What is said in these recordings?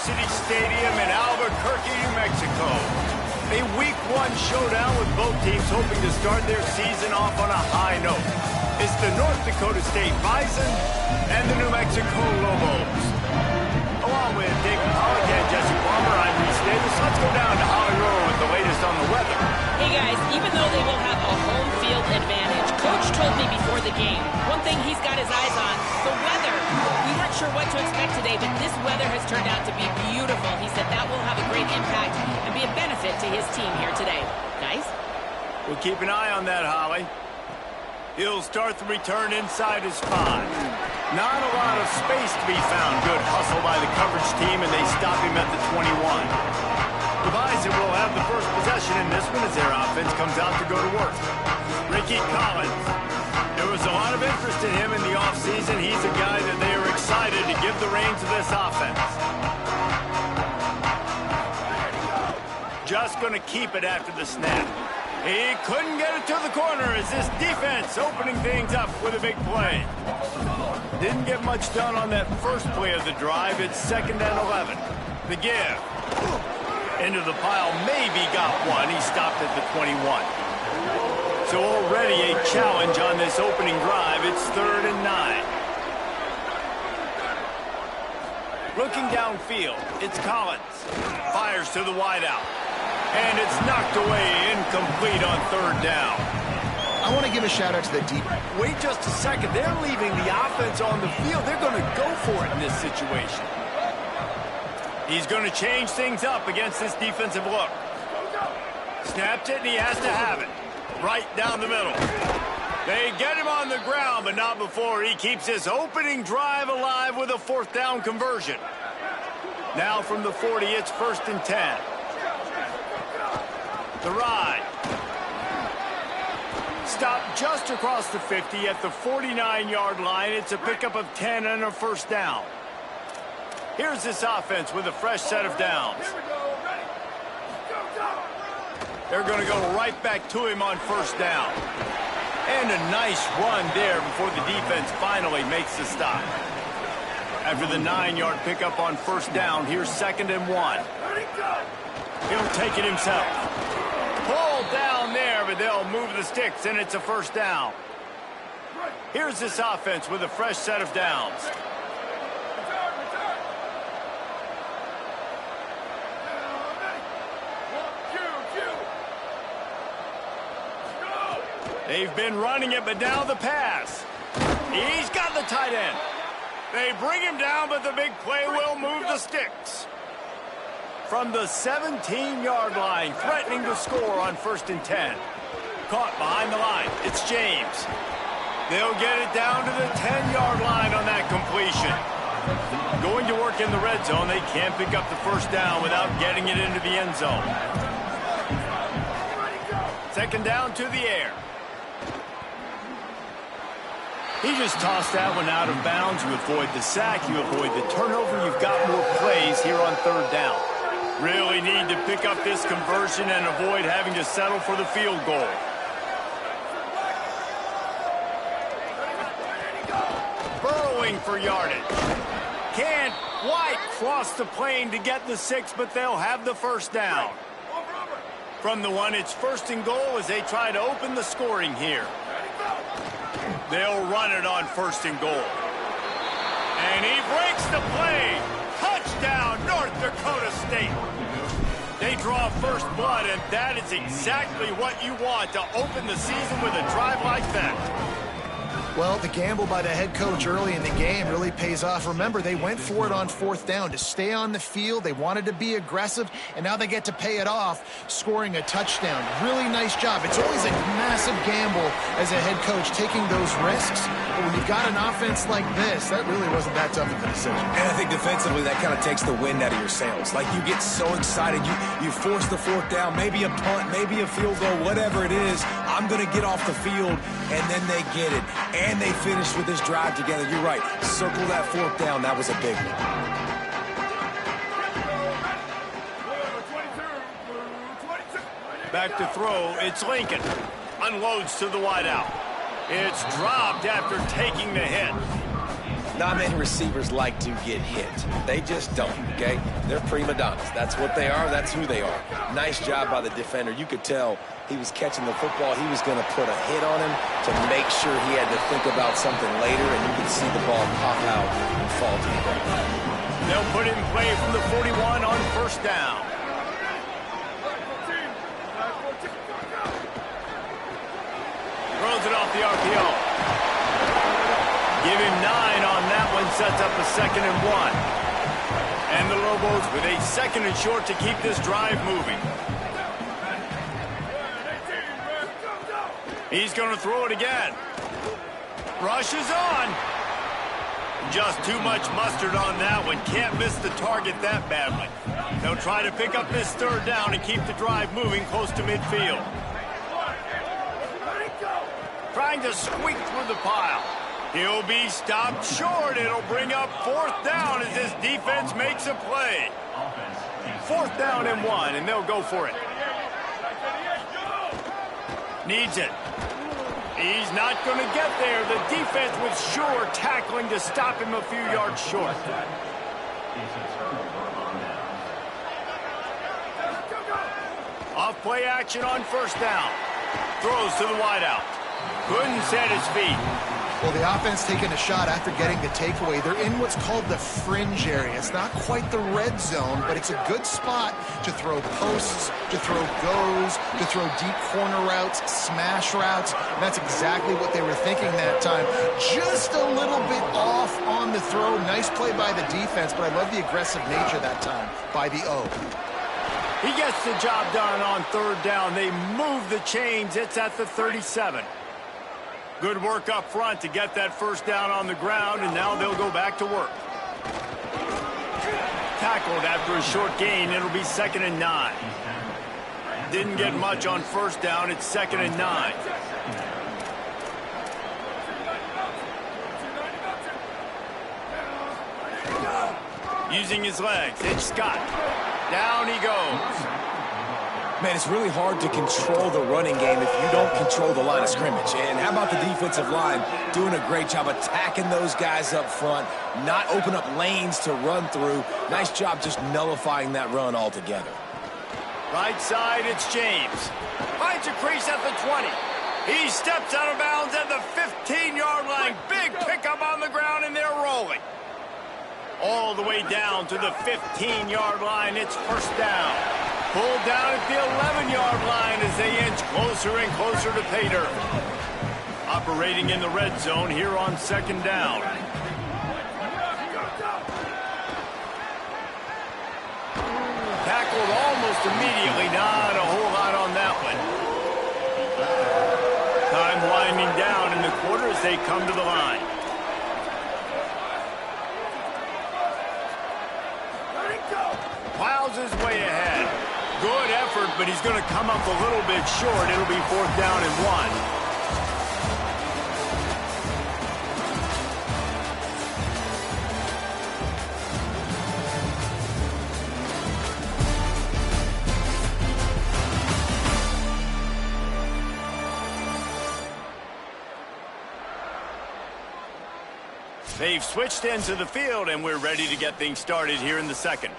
University Stadium in Albuquerque, New Mexico. A Week 1 showdown with both teams hoping to start their season off on a high note. It's the North Dakota State Bison and the New Mexico Lobos. Along with David Pollock and Jesse Palmer, I'm Reese Davis. Let's go down to Hollywood with the latest on the weather. Hey guys, even though they will have a home field advantage, Coach told me before the game, one thing he's got his eyes on, the weather. We weren't sure what to expect today, but this weather has turned out to be beautiful. He said that will have a great impact and be a benefit to his team here today. Guys? We'll keep an eye on that, Holly. He'll start the return inside his 5. Not a lot of space to be found. Good hustle by the coverage team, and they stop him at the 21. The Bison will have the first possession in this one as their offense comes out to go to work. Ricky Collins. There was a lot of interest in him in the offseason. He's a guy that they are excited to give the reins to this offense. Just going to keep it after the snap. He couldn't get it to the corner as this defense opening things up with a big play. Didn't get much done on that first play of the drive. It's 2nd and 11. The give. Into the pile, maybe got one. He stopped at the 21. So already a challenge on this opening drive. It's 3rd and 9. Looking downfield, it's Collins. Fires to the wideout. And it's knocked away, incomplete on 3rd down. I want to give a shout-out to the deep. Wait just a second. They're leaving the offense on the field. They're going to go for it in this situation. He's going to change things up against this defensive look. Snapped it, and he has to have it. Right down the middle. They get him on the ground, but not before he keeps his opening drive alive with a 4th down conversion. Now from the 40, it's 1st and 10. The ride. Stop just across the 50 at the 49-yard line. It's a pickup of 10 and a 1st down. Here's this offense with a fresh set of downs. They're going to go right back to him on 1st down. And a nice run there before the defense finally makes the stop. After the 9-yard pickup on 1st down, here's 2nd and 1. He'll take it himself. Pulled down there, but they'll move the sticks, and it's a 1st down. Here's this offense with a fresh set of downs. They've been running it, but now the pass. He's got the tight end. They bring him down, but the big play will move the sticks. From the 17-yard line, threatening to score on 1st and 10. Caught behind the line. It's James. They'll get it down to the 10-yard line on that completion. Going to work in the red zone. They can't pick up the 1st down without getting it into the end zone. 2nd down to the air. He just tossed that one out of bounds. You avoid the sack, you avoid the turnover. You've got more plays here on 3rd down. Really need to pick up this conversion and avoid having to settle for the field goal. Burrowing for yardage. Can't quite cross the plane to get the 6, but they'll have the 1st down. From the 1, it's 1st and goal as they try to open the scoring here. They'll run it on 1st and goal. And he breaks the play. Touchdown, North Dakota State. They draw first blood, and that is exactly what you want to open the season with a drive like that. Well, the gamble by the head coach early in the game really pays off. Remember, they went for it on 4th down to stay on the field. They wanted to be aggressive, and now they get to pay it off, scoring a touchdown. Really nice job. It's always a massive gamble as a head coach, taking those risks. But when you've got an offense like this, that really wasn't that tough of a decision. And I think defensively, that kind of takes the wind out of your sails. Like, you get so excited. You force the 4th down, maybe a punt, maybe a field goal, whatever it is. I'm going to get off the field, and then they get it. And they finish with this drive together. You're right. Circle that 4th down. That was a big one. Back to throw. It's Lincoln. Unloads to the wideout. It's dropped after taking the hit. Not many receivers like to get hit. They just don't, okay? They're prima donnas. That's what they are. That's who they are. Nice job by the defender. You could tell he was catching the football. He was going to put a hit on him to make sure he had to think about something later, and you could see the ball pop out and fall to the ground. They'll put it in play from the 41 on first down. Throws it off the RPO. Give him 9 on that one, sets up a 2nd and 1. And the Lobos with a 2nd and short to keep this drive moving. He's going to throw it again. Rushes on. Just too much mustard on that one. Can't miss the target that badly. They'll try to pick up this 3rd down and keep the drive moving close to midfield. Trying to squeak through the pile. He'll be stopped short. It'll bring up 4th down as this defense makes a play. 4th down and 1, and they'll go for it. Needs it. He's not going to get there. The defense was sure tackling to stop him a few yards short. Off play action on 1st down. Throws to the wideout. Couldn't set his feet. Well, the offense taking a shot after getting the takeaway. They're in what's called the fringe area. It's not quite the red zone, but it's a good spot to throw posts, to throw goes, to throw deep corner routes, smash routes. And that's exactly what they were thinking that time. Just a little bit off on the throw. Nice play by the defense, but I love the aggressive nature that time by the O. He gets the job done on 3rd down. They move the chains. It's at the 37. Good work up front to get that 1st down on the ground, and now they'll go back to work. Tackled after a short gain. It'll be 2nd and 9. Didn't get much on 1st down. It's 2nd and 9. Using his legs. It's Scott. Down he goes. Man, it's really hard to control the running game if you don't control the line of scrimmage. And how about the defensive line doing a great job attacking those guys up front, not open up lanes to run through. Nice job just nullifying that run altogether. Right side, it's James. Finds a crease at the 20. He steps out of bounds at the 15-yard line. Big pickup on the ground, and they're rolling. All the way down to the 15-yard line. It's 1st down. Pulled down at the 11-yard line as they inch closer and closer to pay dirt. Operating in the red zone here on 2nd down. Tackled almost immediately. Not a whole lot on that one. Time winding down in the quarter as they come to the line. Plows his way ahead. Good effort, but he's going to come up a little bit short. It'll be 4th down and 1. They've switched into the field, and we're ready to get things started here in the 2nd.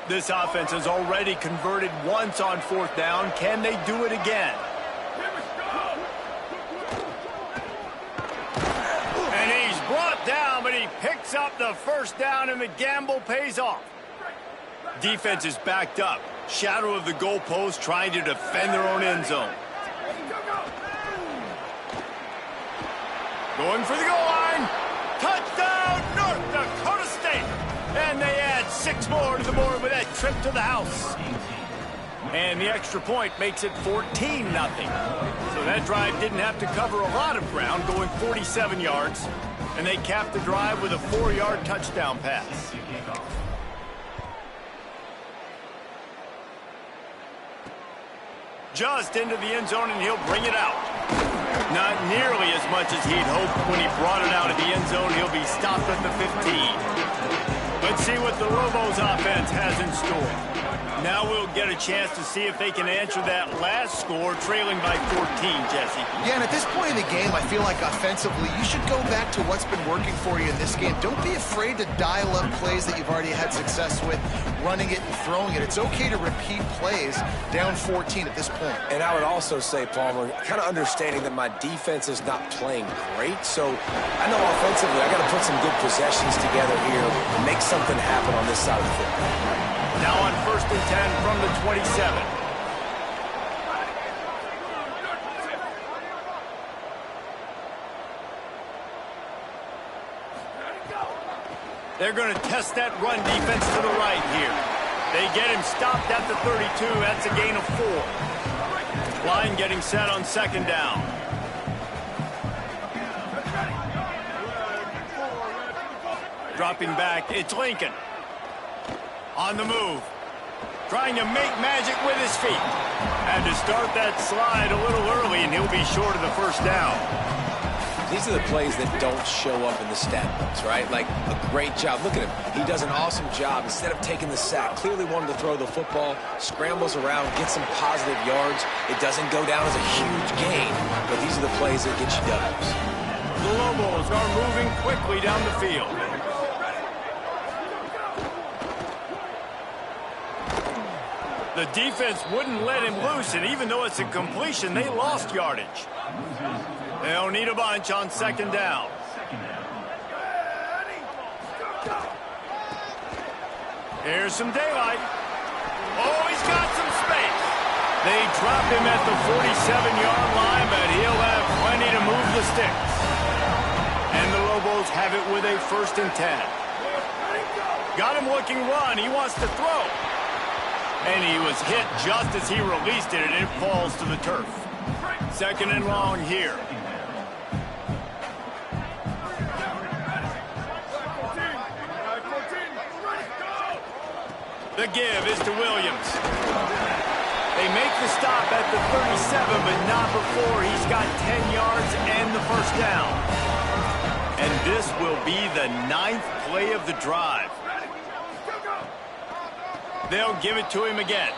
This offense has already converted once on 4th down. Can they do it again? And he's brought down, but he picks up the 1st down, and the gamble pays off. Defense is backed up. Shadow of the goalpost, trying to defend their own end zone. Going for the goal line. Touchdown, North Dakota State. And they add 6 more to the board with that trip to the house. And the extra point makes it 14-0. So that drive didn't have to cover a lot of ground, going 47 yards. And they capped the drive with a 4-yard touchdown pass. Just into the end zone, and he'll bring it out. Not nearly as much as he'd hoped when he brought it out of the end zone. He'll be stopped at the 15. Let's see what the Lobos offense has in store. Now we'll get a chance to see if they can answer that last score, trailing by 14, Jesse. Yeah, and at this point in the game, I feel like offensively, you should go back to what's been working for you in this game. Don't be afraid to dial up plays that you've already had success with, running it and throwing it. It's okay to repeat plays down 14 at this point. And I would also say, Palmer, kind of understanding that my defense is not playing great, so I know offensively I got to put some good possessions together here and make something happen on this side of the football. Now on 1st and 10 from the 27. They're going to test that run defense to the right here. They get him stopped at the 32. That's a gain of 4. Line getting set on 2nd down. Dropping back, it's Lincoln. On the move. Trying to make magic with his feet. Had to start that slide a little early, and he'll be short of the 1st down. These are the plays that don't show up in the stat books, right? Like a great job. Look at him. He does an awesome job. Instead of taking the sack, clearly wanted to throw the football, scrambles around, gets some positive yards. It doesn't go down as a huge gain, but these are the plays that get you W's. The Lobos are moving quickly down the field. The defense wouldn't let him loose, and even though it's a completion, they lost yardage. They'll need a bunch on 2nd down. Here's some daylight. Oh, he's got some space. They drop him at the 47-yard line, but he'll have plenty to move the sticks. And the Lobos have it with a 1st and 10. Got him looking run. He wants to throw. And he was hit just as he released it, and it falls to the turf. 2nd and long here. The give is to Williams. They make the stop at the 37, but not before he's got 10 yards and the 1st down. And this will be the 9th play of the drive. They'll give it to him again.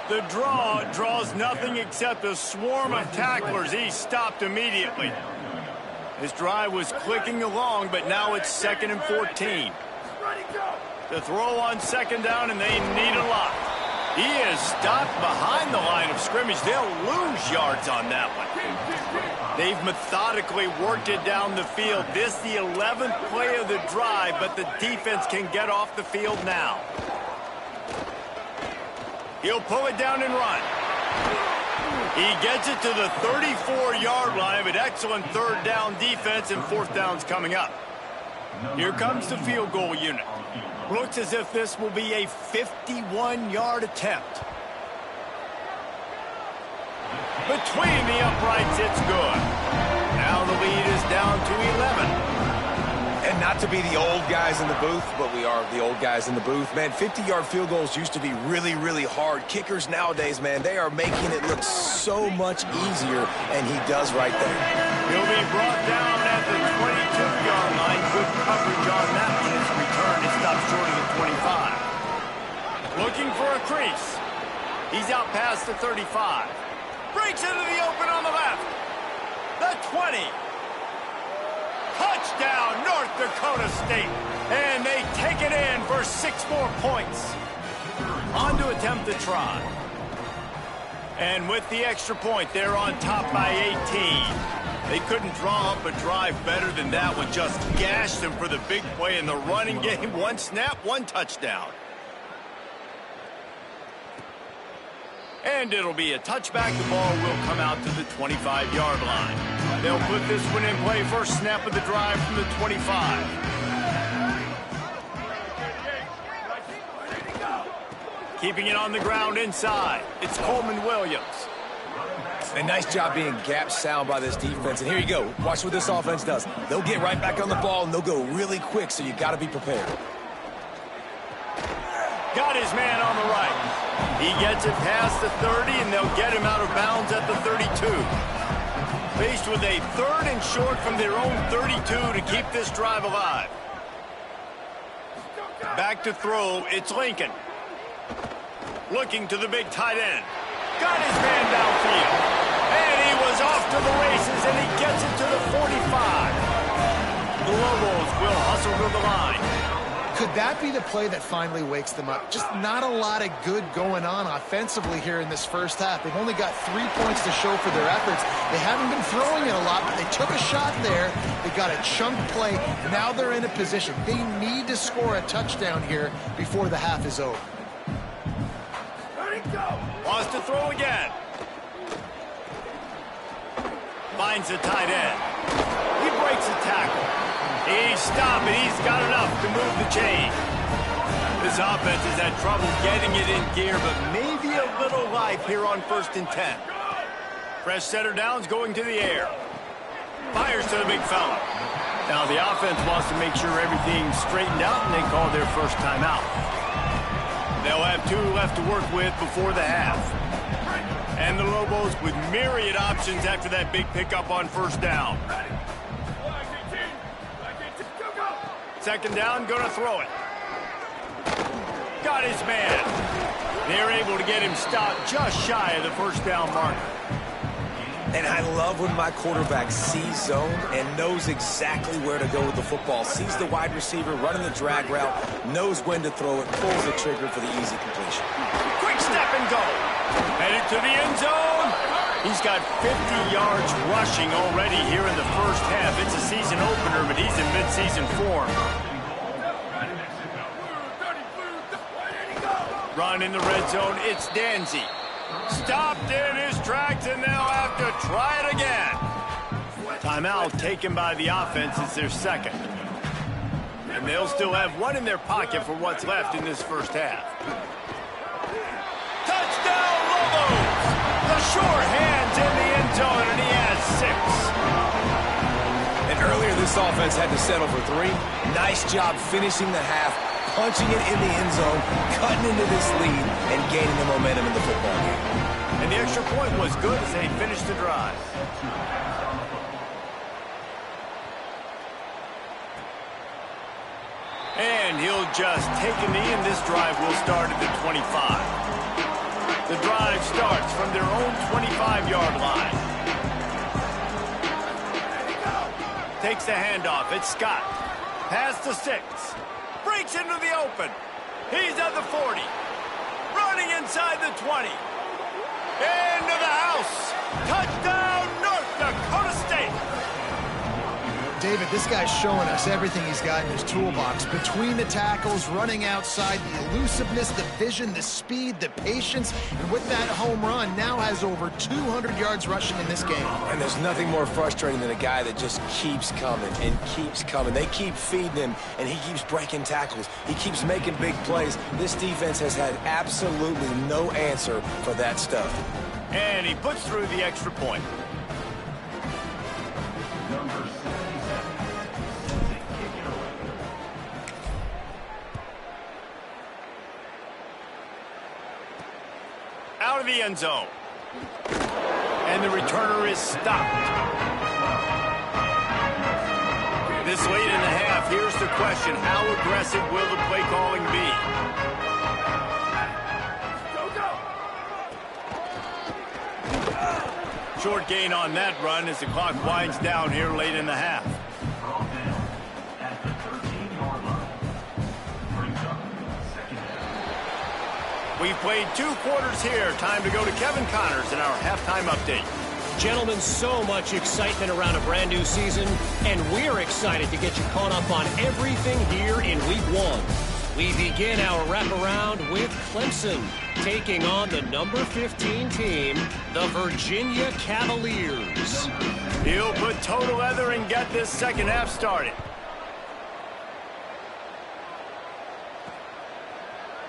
The draw draws nothing except a swarm of tacklers. He's stopped immediately. His drive was clicking along, but now it's 2nd and 14. The throw on 2nd down, and they need a lot. He is stopped behind the line of scrimmage. They'll lose yards on that one. They've methodically worked it down the field. This the 11th play of the drive, but the defense can get off the field now. He'll pull it down and run. He gets it to the 34-yard line, but excellent 3rd down defense, and 4th down's coming up. Here comes the field goal unit. Looks as if this will be a 51-yard attempt. Between the uprights, it's good. Now the lead is down to 11. And not to be the old guys in the booth, but we are the old guys in the booth. Man, 50-yard field goals used to be really, really hard. Kickers nowadays, man, they are making it look so much easier, and he does right there. He'll be brought down at the 22-yard line. Good coverage on that one. His return is stopped short of the 25. Looking for a crease. He's out past the 35. Breaks into the open on the left. The 20. Touchdown, North Dakota State. And they take it in for 6 more points. On to attempt the try. And with the extra point, they're on top by 18. They couldn't draw up a drive better than that one. Just gashed them for the big play in the running game. 1 snap, 1 touchdown. And it'll be a touchback. The ball will come out to the 25-yard line. They'll put this one in play. First snap of the drive from the 25. Keeping it on the ground inside. It's Coleman Williams. A nice job being gap sound by this defense. And here you go. Watch what this offense does. They'll get right back on the ball, and they'll go really quick, so you got to be prepared. Got his man on the right. He gets it past the 30, and they'll get him out of bounds at the 32. Faced with a 3rd and short from their own 32 to keep this drive alive. Back to throw, it's Lincoln. Looking to the big tight end. Got his man downfield. And he was off to the races, and he gets it to the 45. The Lobos will hustle to the line. Could that be the play that finally wakes them up? Just not a lot of good going on offensively here in this first half. They've only got 3 points to show for their efforts. They haven't been throwing it a lot, but they took a shot there. They got a chunk play. Now they're in a position. They need to score a touchdown here before the half is over. Wants to throw again. Finds the tight end. He breaks a tackle. He's stopping. He's got enough to move the chain. This offense has had trouble getting it in gear, but maybe a little life here on 1st and 10. Fresh setter downs going to the air. Fires to the big fella. Now the offense wants to make sure everything's straightened out, and they call their first timeout. They'll have 2 left to work with before the half. And the Lobos with myriad options after that big pickup on 1st down. 2nd down, gonna throw it. Got his man. They're able to get him stopped just shy of the 1st down marker. And I love when my quarterback sees zone and knows exactly where to go with the football. Sees the wide receiver running the drag route, knows when to throw it, pulls the trigger for the easy completion. Quick step and go. Headed to the end zone. He's got 50 yards rushing already here in the first half. It's a season opener, but he's in midseason form. Run in the red zone. It's Ndsu. Stopped in his tracks, and they'll have to try it again. Timeout taken by the offense. It's their 2nd. And they'll still have 1 in their pocket for what's left in this first half. Touchdown, Lobos! The short hands in the end zone, and he has 6. And earlier this offense had to settle for 3. Nice job finishing the half, punching it in the end zone, cutting into this lead, and gaining the momentum in the football game. And the extra point was good as they finished the drive. And he'll just take a knee, and this drive will start at the 25. The drive starts from their own 25-yard line. Takes the handoff. It's Scott. Pass to 6. Breaks into the open. He's at the 40. Running inside the 20. Into the house. Touchdown, North Dakota State. David, this guy's showing us everything he's got in his toolbox. Between the tackles, running outside, the elusiveness, the vision, the speed, the patience, and with that home run, now has over 200 yards rushing in this game. And there's nothing more frustrating than a guy that just keeps coming and keeps coming. They keep feeding him, and he keeps breaking tackles. He keeps making big plays. This defense has had absolutely no answer for that stuff. And he puts through the extra point. Out of the end zone. And the returner is stopped. This late in the half, here's the question. How aggressive will the play calling be? Short gain on that run as the clock winds down here late in the half. We've played 2 quarters here. Time to go to Kevin Connors in our halftime update. Gentlemen, so much excitement around a brand new season, and we're excited to get you caught up on everything here in Week 1. We begin our wraparound with Clemson, taking on the number 15 team, the Virginia Cavaliers. He'll put toe to leather and get this second half started.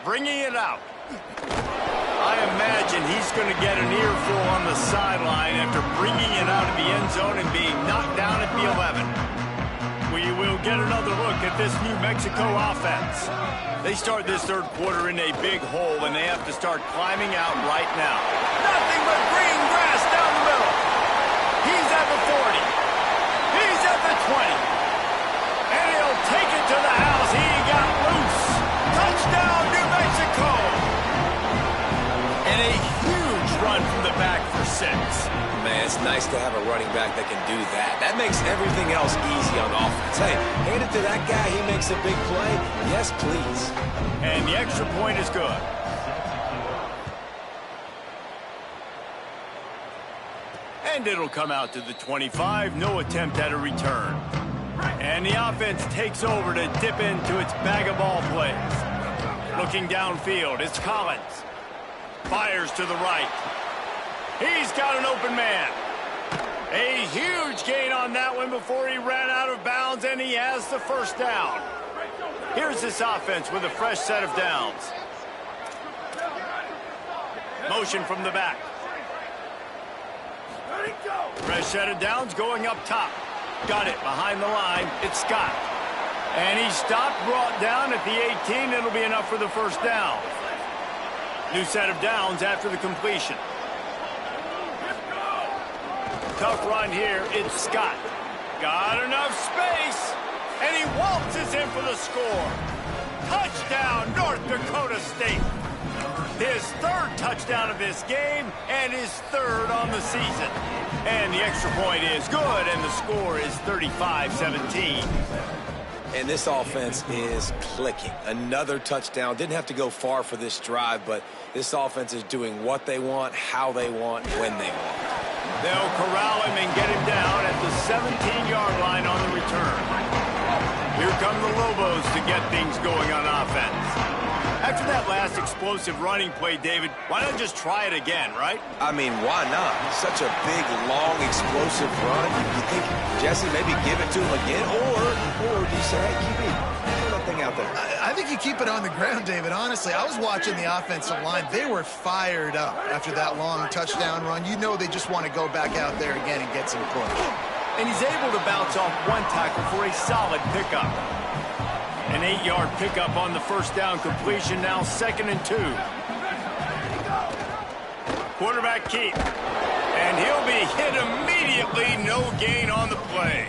Bringing it out. I imagine he's going to get an earful on the sideline after bringing it out of the end zone and being knocked down at the 11. We will get another look at this New Mexico offense. They start this third quarter in a big hole, and they have to start climbing out right now. Nothing but green grass down the middle. He's at the 40. He's at the 20. And he'll take it to the house. He got loose. Touchdown, New Mexico. it's nice to have a running back that can do that. That makes everything else easy on offense. Hey, hand it to that guy. He makes a big play. Yes, please. And the extra point is good. And it'll come out to the 25. No attempt at a return. And the offense takes over to dip into its bag of ball plays. Looking downfield, it's Collins. Fires to the right. He's got an open man. A huge gain on that one before he ran out of bounds, and he has the first down. Here's this offense with a fresh set of downs. Motion from the back. Fresh set of downs going up top. Got it behind the line. It's Scott. And he stopped, brought down at the 18. It'll be enough for the first down. New set of downs after the completion. Tough run here. It's Scott. Got enough space. And he waltzes in for the score. Touchdown, North Dakota State. His third touchdown of this game and his third on the season. And the extra point is good, and the score is 35-17. And this offense is clicking. Another touchdown. Didn't have to go far for this drive, but this offense is doing what they want, how they want, when they want. They'll corral him and get him down at the 17-yard line on the return. Here come the Lobos to get things going on offense. After that last explosive running play, David, why not just try it again, right? I mean, why not? Such a big, long, explosive run. You think, Jesse, maybe give it to him again? Or do you say, hey, QB, throw that thing out there? I think you keep it on the ground, David. Honestly, I was watching the offensive line. They were fired up after that long touchdown run. You know they just want to go back out there again and get some push. And he's able to bounce off one tackle for a solid pickup. An 8-yard pickup on the first down completion, now 2nd and 2. Quarterback keep. And he'll be hit immediately. No gain on the play.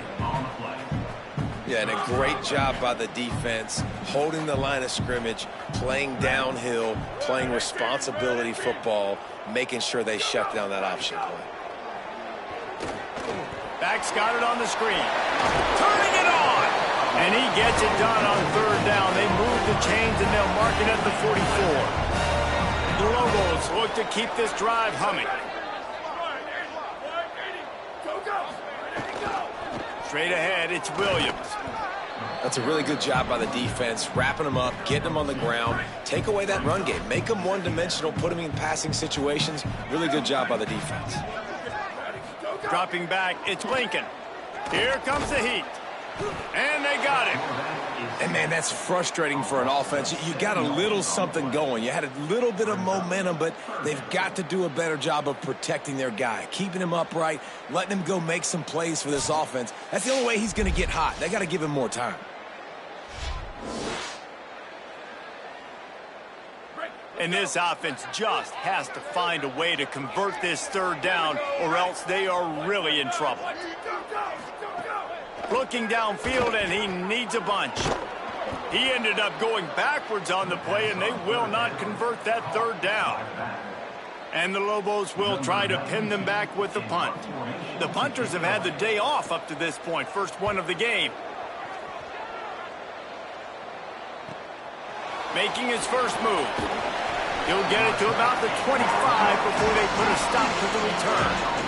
Yeah, and a great job by the defense, holding the line of scrimmage, playing downhill, playing responsibility football, making sure they shut down that option play. Back's got it on the screen. Turning it on. And he gets it done on 3rd down. They move the chains, and they'll mark it at the 44. The Lobos look to keep this drive humming. Straight ahead, it's Williams. That's a really good job by the defense, wrapping them up, getting them on the ground. Take away that run game. Make them one-dimensional, put them in passing situations. Really good job by the defense. Dropping back, it's Lincoln. Here comes the heat. And they got him. And, man, that's frustrating for an offense. You got a little something going. You had a little bit of momentum, but they've got to do a better job of protecting their guy, keeping him upright, letting him go make some plays for this offense. That's the only way he's going to get hot. They got to give him more time. And this offense just has to find a way to convert this 3rd down, or else they are really in trouble. Looking downfield, and he needs a bunch. He ended up going backwards on the play, and they will not convert that 3rd down. And the Lobos will try to pin them back with the punt. The punters have had the day off up to this point, first one of the game. Making his first move. He'll get it to about the 25 before they put a stop to the return.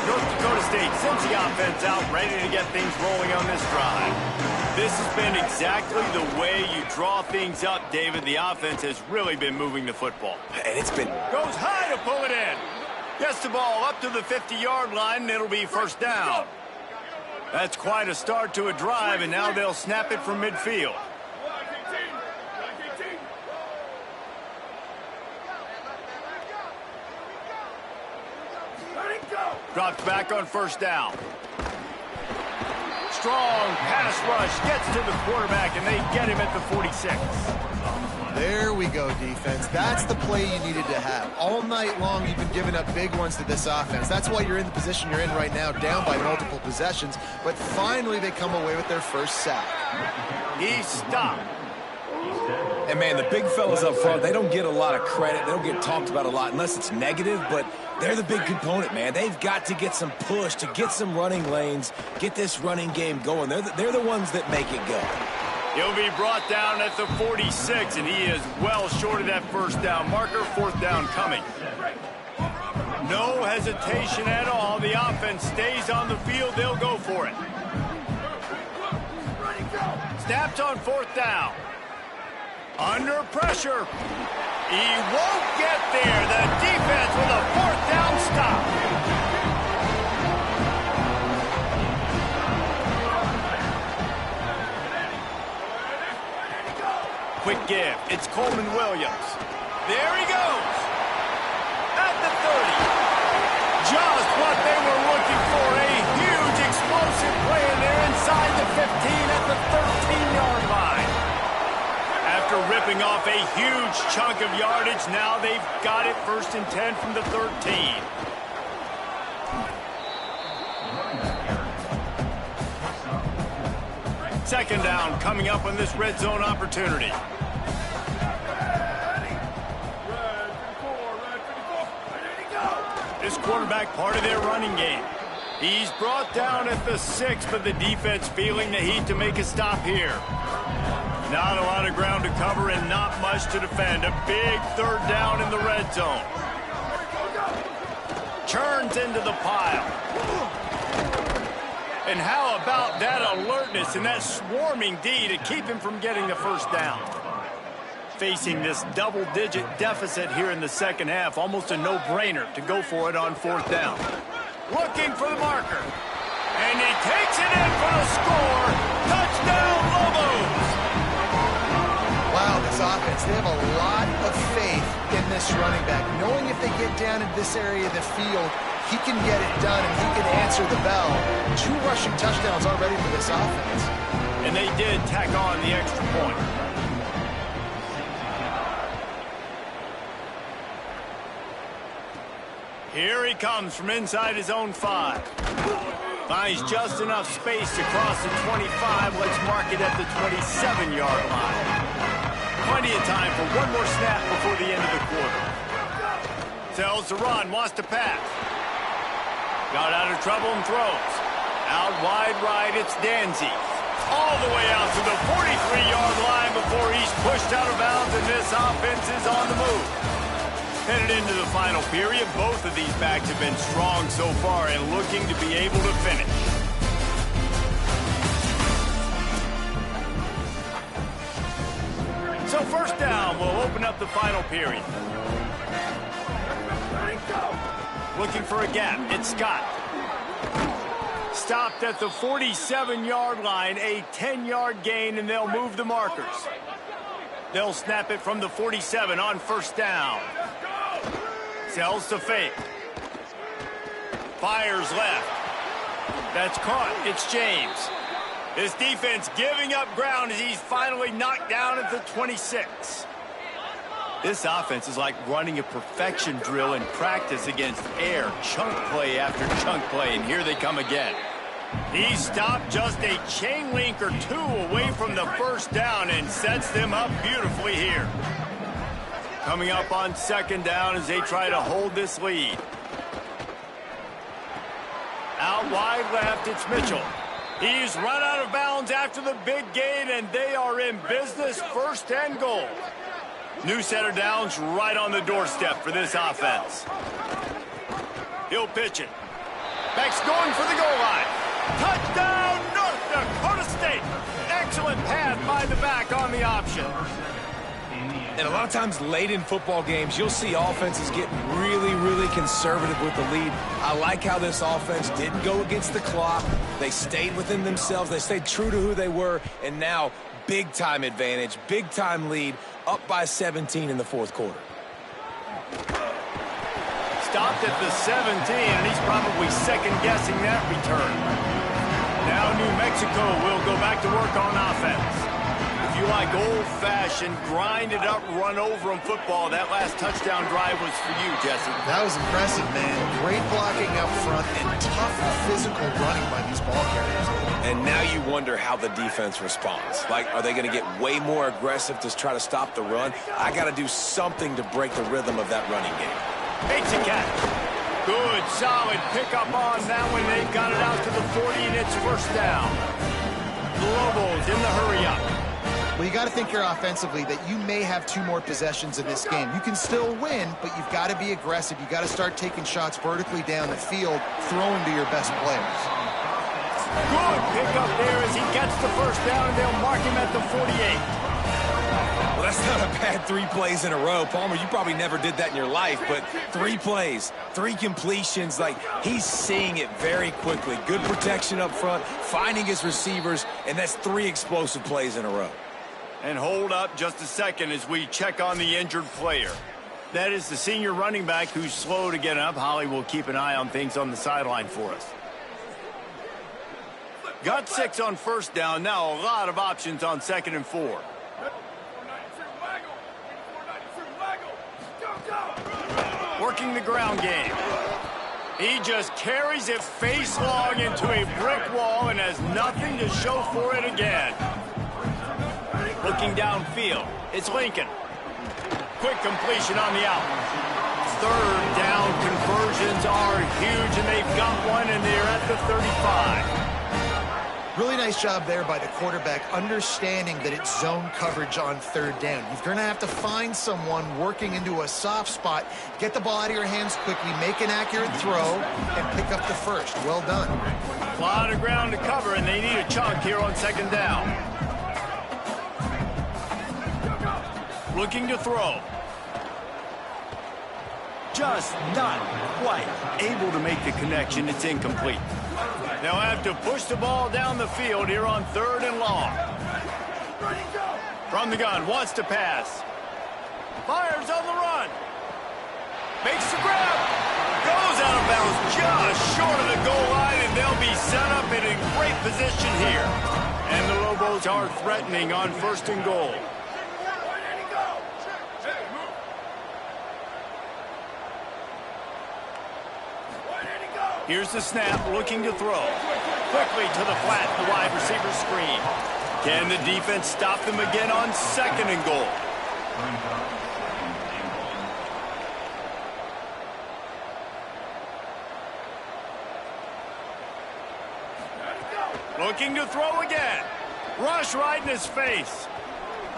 North Dakota State sends the offense out, ready to get things rolling on this drive. This has been exactly the way you draw things up, David. The offense has really been moving the football. And it's been... Goes high to pull it in. Gets the ball up to the 50-yard line, and it'll be first down. That's quite a start to a drive, and now they'll snap it from midfield. Dropped back on first down. Strong pass rush gets to the quarterback, and they get him at the 46. There we go, defense. That's the play you needed to have. All night long, you've been giving up big ones to this offense. That's why you're in the position you're in right now, down by multiple possessions. But finally, they come away with their first sack. He stopped. And, man, the big fellas up front, they don't get a lot of credit. They don't get talked about a lot unless it's negative, but they're the big component, man. They've got to get some push, to get some running lanes, get this running game going. They're the ones that make it go. He'll be brought down at the 46, and he is well short of that first down marker. Fourth down coming. No hesitation at all. The offense stays on the field. They'll go for it. Snapped on fourth down. Under pressure. He won't get there. The defense with a fourth down stop. Quick give. It's Coleman Williams. There he goes. At the 30. Just what they were looking for. A huge explosive play, and they're inside the 15 at the 13-yard line. After ripping off a huge chunk of yardage, now they've got it first and 10 from the 13. Second down coming up on this red zone opportunity. This quarterback part of their running game. He's brought down at the 6, but the defense feeling the heat to make a stop here. Not a lot of ground to cover and not much to defend. A big third down in the red zone. Churns into the pile. And how about that alertness and that swarming D to keep him from getting the first down? Facing this double-digit deficit here in the second half, almost a no-brainer to go for it on fourth down. Looking for the marker. And he takes it in for the score. Touchdown, Lobos! Wow, this offense, they have a lot of faith in this running back. Knowing if they get down in this area of the field, he can get it done and he can answer the bell. 2 rushing touchdowns already for this offense. And they did tack on the extra point. Here he comes from inside his own 5. Finds just enough space to cross the 25. Let's mark it at the 27-yard line. Plenty of time for one more snap before the end of the quarter. Tells to run, wants to pass. Got out of trouble and throws. Out wide right, it's Ndsu. All the way out to the 43-yard line before he's pushed out of bounds, and this offense is on the move. Headed into the final period, both of these backs have been strong so far and looking to be able to finish. So first down will open up the final period. Looking for a gap. It's Scott. Stopped at the 47-yard line, a 10-yard gain, and they'll move the markers. They'll snap it from the 47 on first down. Sells to fake. Fires left. That's caught. It's James. His defense giving up ground as he's finally knocked down at the 26. This offense is like running a perfection drill in practice against air. Chunk play after chunk play, and here they come again. He stopped just a chain link or 2 away from the first down and sets them up beautifully here. Coming up on second down as they try to hold this lead. Out wide left, it's Mitchell. He's run out of bounds after the big gain, and they are in business, first and goal. New set of downs right on the doorstep for this offense. He'll pitch it. Beck's going for the goal line. Touchdown, North Dakota State. Excellent pass by the back on the option. And a lot of times late in football games, you'll see offenses get really, really conservative with the lead. I like how this offense didn't go against the clock. They stayed within themselves. They stayed true to who they were. And now, big-time advantage, big-time lead, up by 17 in the fourth quarter. Stopped at the 17, and he's probably second-guessing that return. Now New Mexico will go back to work on offense. If you like old-fashioned, grinded-up, run-over-'em football. That last touchdown drive was for you, Jesse. That was impressive, man. Great blocking up front and tough physical running by these ball carriers. And now you wonder how the defense responds. Like, are they going to get way more aggressive to try to stop the run? I got to do something to break the rhythm of that running game. Makes a catch. Good, solid pickup on that one. They've got it out to the 40, and it's first down. The Lobos in the hurry-up. Well, you got to think here offensively that you may have 2 more possessions in this game. You can still win, but you've got to be aggressive. You got to start taking shots vertically down the field, throwing to your best players. Good pickup there as he gets the first down, and they'll mark him at the 48. Well, that's not a bad 3 plays in a row. Palmer, you probably never did that in your life, but 3 plays, 3 completions, like he's seeing it very quickly. Good protection up front, finding his receivers, and that's 3 explosive plays in a row. And hold up just a second as we check on the injured player. That is the senior running back who's slow to get up. Holly will keep an eye on things on the sideline for us. Got 6 on first down. Now a lot of options on 2nd and 4. Working the ground game. He just carries it face long into a brick wall and has nothing to show for it again. Looking downfield, it's Lincoln. Quick completion on the out. 3rd down conversions are huge, and they've got one, and they're at the 35. Really nice job there by the quarterback, understanding that it's zone coverage on 3rd down. You're going to have to find someone working into a soft spot, get the ball out of your hands quickly, make an accurate throw, and pick up the first. Well done. A lot of ground to cover, and they need a chunk here on 2nd down. Looking to throw. Just not quite able to make the connection. It's incomplete. They'll have to push the ball down the field here on 3rd and long. From the gun, wants to pass. Fires on the run. Makes the grab. Goes out of bounds just short of the goal line, and they'll be set up in a great position here. And the Lobos are threatening on 1st and goal. Here's the snap, looking to throw. Quickly to the flat, the wide receiver screen. Can the defense stop them again on 2nd and goal? Looking to throw again. Rush right in his face.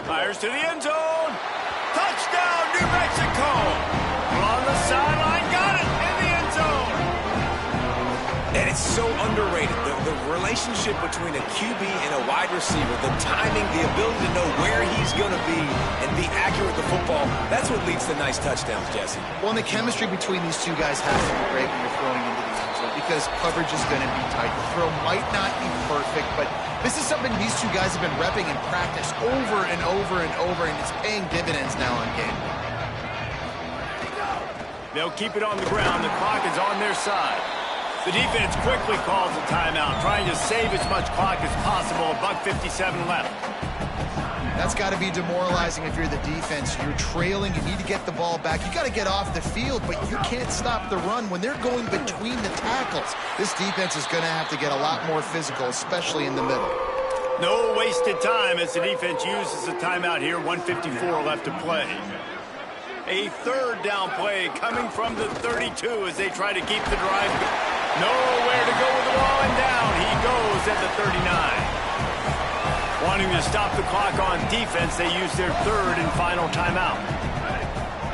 Fires to the end zone. Touchdown, New Mexico. On the sideline, got it in the end zone. And it's so underrated, the relationship between a QB and a wide receiver, the timing, the ability to know where he's going to be and be accurate with the football, that's what leads to nice touchdowns, Jesse. Well, and the chemistry between these 2 guys has to be great when you're throwing into the end zone because coverage is going to be tight. The throw might not be perfect, but this is something these 2 guys have been repping in practice over and over and over, and it's paying dividends now on game. They'll keep it on the ground. The clock is on their side. The defense quickly calls a timeout, trying to save as much clock as possible. $1:57 left. That's got to be demoralizing if you're the defense. You're trailing. You need to get the ball back. You got to get off the field, but you can't stop the run. When they're going between the tackles, this defense is going to have to get a lot more physical, especially in the middle. No wasted time as the defense uses a timeout here. 1:54 left to play. A 3rd down play coming from the 32 as they try to keep the drive. Nowhere to go with the ball, and down he goes at the 39. Wanting to stop the clock on defense, they use their 3rd and final timeout.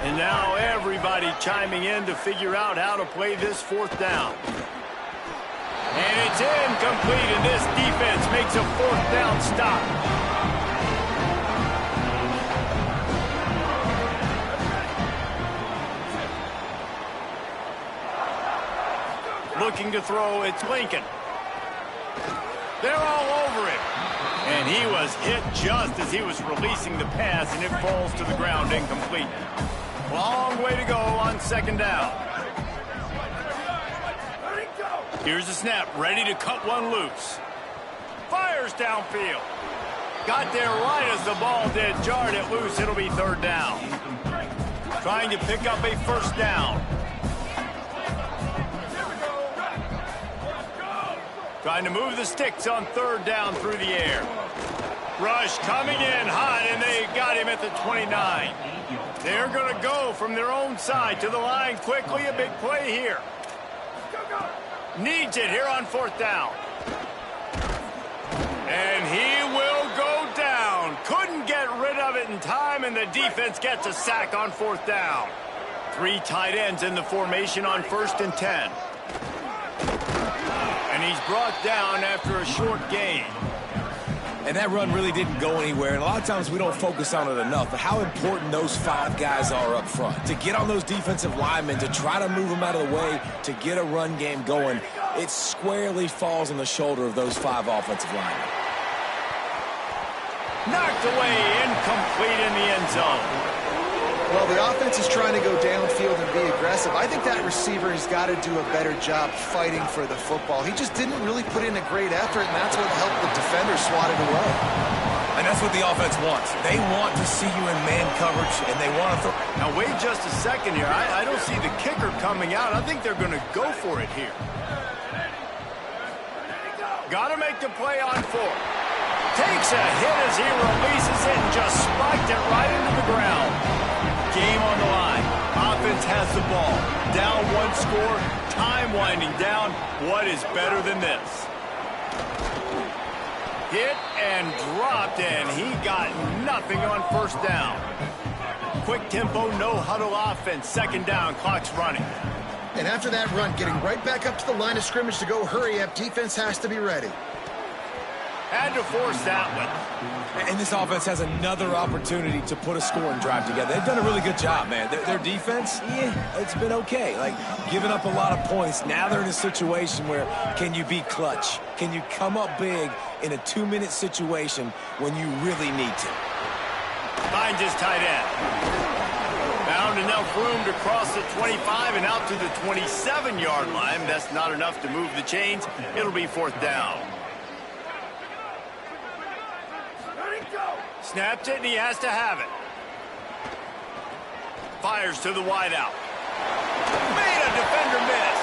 And now everybody chiming in to figure out how to play this 4th down. And it's incomplete, and this defense makes a 4th down stop. Looking to throw, it's Lincoln. They're all over him. And he was hit just as he was releasing the pass, and it falls to the ground incomplete. Long way to go on 2nd down. Here's the snap, ready to cut one loose. Fires downfield. Got there right as the ball did. Jarred it loose. It'll be third down. Trying to pick up a first down. Trying to move the sticks on third down through the air. Rush coming in hot, and they got him at the 29. They're going to go from their own side to the line quickly. A big play here. Needs it here on fourth down. And he will go down. Couldn't get rid of it in time, and the defense gets a sack on fourth down. 3 tight ends in the formation on 1st and 10. And he's brought down after a short gain. And that run really didn't go anywhere, and a lot of times we don't focus on it enough, but how important those 5 guys are up front. To get on those defensive linemen, to try to move them out of the way, to get a run game going, it squarely falls on the shoulder of those 5 offensive linemen. Knocked away, incomplete in the end zone. Well, the offense is trying to go downfield and be aggressive. I think that receiver has got to do a better job fighting for the football. He just didn't really put in a great effort, and that's what helped the defender swat it away. And that's what the offense wants. They want to see you in man coverage, and they want to throw. Now, wait just a second here. I don't see the kicker coming out. I think they're going to go for it here. Got to make the play on 4. Takes a hit as he releases it and just spiked it right into the ground. Game on the line. Offense has the ball. Down 1 score. Time winding down. What is better than this? Hit and dropped, and he got nothing on first down. Quick tempo, no huddle offense. 2nd down, clock's running. And after that run, getting right back up to the line of scrimmage to go hurry up, defense has to be ready. Had to force that one. And this offense has another opportunity to put a scoring drive together. They've done a really good job, man. Their defense, it's been okay. Like, giving up a lot of points. Now they're in a situation where can you be clutch? Can you come up big in a 2-minute situation when you really need to? Finds his tight end. Found enough room to cross the 25 and out to the 27-yard line. That's not enough to move the chains. It'll be 4th down. Snapped it, and he has to have it. Fires to the wideout. Made a defender miss.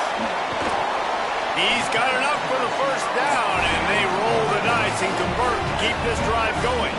He's got enough for the first down, and they roll the dice and convert to keep this drive going.